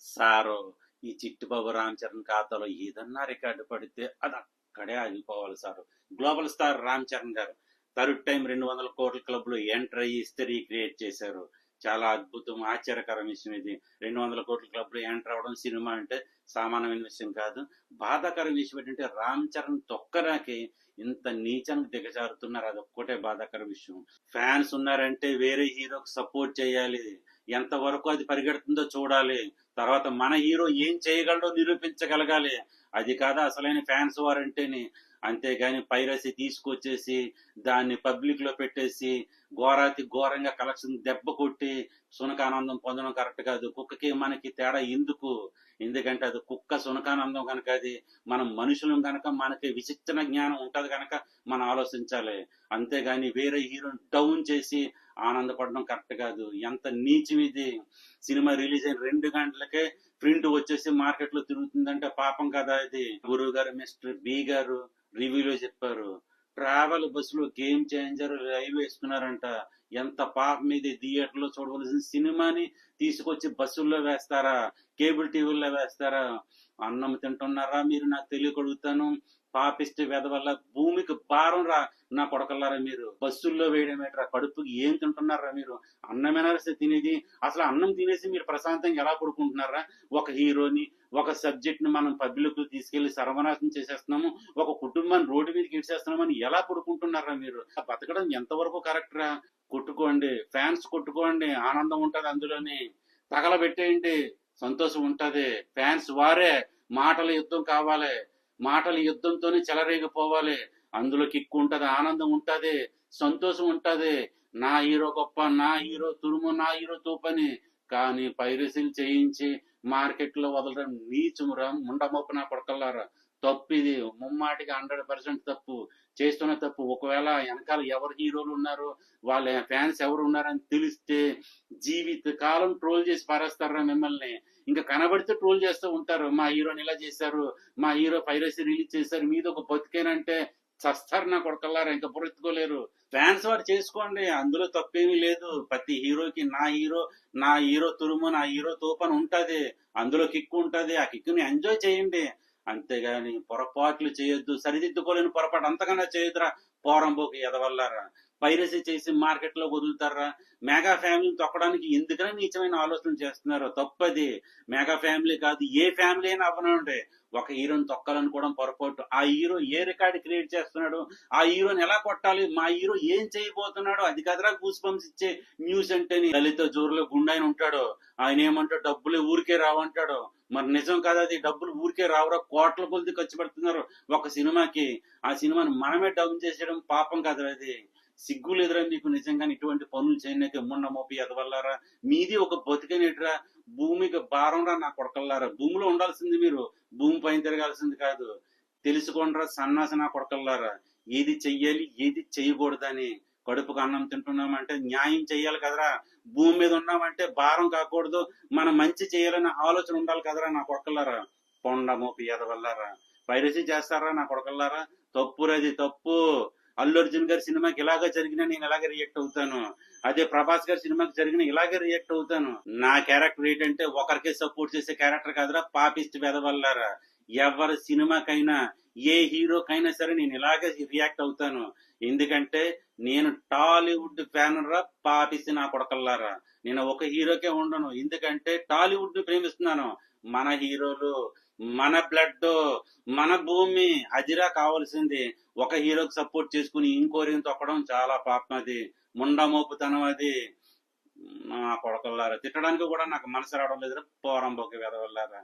Sir ఈ చిట్టిబాబు రామ్ చరణ్ ఖాతాలో ఏదన్నా రికార్డు పడితే అది అక్కడే ఆగిపోవాలి sir. Global star Ram Charan garu third time 200 కోట్ల క్లబ్ లో ఎంటర్ అయ్యి హిస్టరీ క్రియేట్ చేశారు. చాలా అద్భుతం, ఆశ్చర్యకరం విషయం ఇది. 200 కోట్ల క్లబ్ లో ఎంటర్ అవ్వడం సినిమా అంటే సామాన్యమైన విషయం కాదు. బాధాకరం విషయం ఏంటంటే రామ్ చరణ్ తొక్కరాకి ఇంత నీచానికి దిగజారుతున్నారు, అది ఒక్కటే బాధాకర విషయం. ఫ్యాన్స్ ఉన్నారంటే వేరే హీరోకి సపోర్ట్ చేయాలి, ఎంత వరకు అది పరిగెడుతుందో చూడాలి, తర్వాత మన హీరో ఏం చేయగలడో నిరూపించగలగాలి. అది కాదా అసలైన ఫ్యాన్స్ వార్ అంటేని. అంతేగాని పైరసీ తీసుకొచ్చేసి దాన్ని పబ్లిక్ లో పెట్టేసి ఘోరాతి ఘోరంగా కలెక్షన్ దెబ్బ కొట్టి సునకానందం పొందడం కరెక్ట్ కాదు. కుక్కకి మనకి తేడా ఎందుకు? ఎందుకంటే అది కుక్క సునకానందం కనుక, అది మనం మనుషులం కనుక మనకి విచక్షణ జ్ఞానం ఉంటది కనుక మనం ఆలోచించాలి. అంతేగాని వేరే హీరోని డౌన్ చేసి ఆనందపడడం కరెక్ట్ కాదు. ఎంత నీచం ఇది. సినిమా రిలీజ్ అయిన 2 గంటలకే ప్రింట్ వచ్చేసి మార్కెట్ లో తిరుగుతుందంటే పాపం కదా ఇది. గురువు గారు మిస్టర్ బి గారు రివ్యూలో చెప్పారు, ట్రావెల్ బస్సులో గేమ్ చేంజర్ లైవ్ వేస్తున్నారంట. ఎంత పాపం ఇది. థియేటర్ లో చూడవలసిన సినిమాని తీసుకొచ్చి బస్సుల్లో వేస్తారా, కేబుల్ టీవీల్లో వేస్తారా? అన్నం తింటున్నారా మీరు? నాకు తెలియకడుగుతాను. పాపిష్టి వెద వల్ల భూమికి భారం రా నా కొడకల్లారా. మీరు బస్సుల్లో వేయడం ఏంట్రా? కడుపుకి ఏం తింటున్నారా మీరు? అన్నమేనా తినేది? అసలు అన్నం తినేసి మీరు ప్రశాంతంగా ఎలా పడుకుంటున్నారా? ఒక హీరోని, ఒక సబ్జెక్ట్ ని మనం పబ్లిక్ తీసుకెళ్లి సర్వనాశనం చేసేస్తున్నాము, ఒక కుటుంబాన్ని రోడ్డు మీదకి ఇడ్చేస్తున్నామని ఎలా పడుకుంటున్నారా మీరు? బతకడం ఎంతవరకు కరెక్ట్ రా? కొట్టుకోండి, ఫ్యాన్స్ కొట్టుకోండి, ఆనందం ఉంటది అందులోని. తగలబెట్టేయండి, సంతోషం ఉంటది. ఫ్యాన్స్ వారే. మాటల యుద్ధం కావాలి, మాటల యుద్ధంతోనే చెలరేగిపోవాలి. అందులో కిక్కు ఉంటది, ఆనందం ఉంటది, సంతోషం ఉంటది. నా హీరో గొప్ప, నా హీరో తురుము, నా హీరో తూపని. కానీ పైరసీలు చేయించి మార్కెట్ లో వదలడం నీచుమురా, ముండమొప్పు నా కొడకల్లారా. తప్పు ఇది, ముమ్మాటికి 100% తప్పు. చేస్తున్న తప్పు. ఒకవేళ వెనకాల ఎవరు హీరోలు ఉన్నారు, వాళ్ళ ఫ్యాన్స్ ఎవరు ఉన్నారని తెలిస్తే జీవిత కాలం ట్రోల్ చేసి పారేస్తారా మిమ్మల్ని. ఇంకా కనబడితే ట్రోల్ చేస్తూ ఉంటారు, మా హీరోని ఇలా చేశారు, మా హీరో పైరసీ రిలీజ్ చేశారు, మీద ఒక బతికేనంటే చస్తారు నా కొడకల్లారా. ఇంకా పొరెత్తుకోలేరు. ఫ్యాన్స్ వారు చేసుకోండి, అందులో తప్పేమీ లేదు. ప్రతి హీరోకి నా హీరో, నా హీరో తురుము, నా హీరో తోపని ఉంటది. అందులో కిక్కు ఉంటది, ఆ కిక్కుని ఎంజాయ్ చేయండి. అంతేగాని పొరపాట్లు చేయొద్దు. సరిదిద్దుకోలేని పొరపాటు అంతకన్నా చేయొద్దురా పోరంబోకి ఎదవల్లారా. పైరసీ చేసి మార్కెట్ లో వదులుతారా? మెగా ఫ్యామిలీని తొక్కడానికి ఎందుకని నీచమైన ఆలోచనలు చేస్తున్నారు? తప్పది. మెగా ఫ్యామిలీ కాదు, ఏ ఫ్యామిలీ అయినా అవ్వనండి, ఒక హీరోని తొక్కాలనుకోవడం పొరపాటు. ఆ హీరో ఏ రికార్డు క్రియేట్ చేస్తున్నాడు, ఆ హీరోని ఎలా కొట్టాలి, మా హీరో ఏం చేయబోతున్నాడు, అది కదరా గూస్ బంప్స్ ఇచ్చే న్యూస్ అంటే. దళిత జోరులో గుండాయన ఉంటాడు, ఆయన ఏమంటాడు, డబ్బులు ఊరికే రావంటాడు. మరి నిజం కదా అది? డబ్బులు ఊరికే రావురా, కోట్ల కొద్ది ఖర్చు పెడుతున్నారు ఒక సినిమాకి. ఆ సినిమాని మనమే డౌన్ చేసేయడం పాపం కదా అది. సిగ్గు లేదురా మీకు నిజంగా ఇటువంటి పనులు చేయడానికి? మొన్న మోపి ఎదవల్లారా. మీది ఒక బతికనేట్రా, భూమికి భారం రా నా కొడకల్లారా. భూమిలో ఉండాల్సింది మీరు, భూమి పైన తిరగాల్సింది కాదు. తెలుసుకోండిరా సన్నాస నా కొడకల్లారా, ఏది చెయ్యాలి ఏది చెయ్యకూడదని. కడుపుకు అన్నం తింటున్నామంటే న్యాయం చెయ్యాలి కదరా. భూమి మీద ఉన్నామంటే భారం కాకూడదు, మనం మంచి చేయాలనే ఆలోచన ఉండాలి కదరా నా కొడకల్లారా. కొండ మోపి ఎదవల్లారా. పైరసీ చేస్తారా నా కొడకల్లారా? తప్పురది, తప్పు. అల్లు అర్జున్ గారి సినిమాకి ఇలాగే జరిగినా నేను ఇలాగే రియాక్ట్ అవుతాను. అదే ప్రభాస్ గారి సినిమాకి జరిగిన ఇలాగే రియాక్ట్ అవుతాను. నా క్యారెక్టర్ ఏంటంటే ఒకరికే సపోర్ట్ చేసే క్యారెక్టర్ కాదురా, పాపిస్ట్ వెదవల్లారా. ఎవరి సినిమాకైనా, ఏ హీరోకైనా సరే నేను ఇలాగే రియాక్ట్ అవుతాను. ఎందుకంటే నేను టాలీవుడ్ ఫ్యాన్ రా, పాపిస్ట్ నా కొడకల్లారా. నేను ఒక హీరోకే ఉండను, ఎందుకంటే టాలీవుడ్ ని ప్రేమిస్తున్నాను. మన హీరోలు, మన బ్లడ్, మన భూమి, అదిరా కావాల్సింది. ఒక హీరోకి సపోర్ట్ చేసుకుని ఇంకో హీరోని తొక్కడం చాలా పాపం అది, ముండమోపుతనం అది. నా కొడకల్లారా, తిట్టడానికి కూడా నాకు మనసు రావడం లేదు, పోరంబోకి వెదవల్లారా.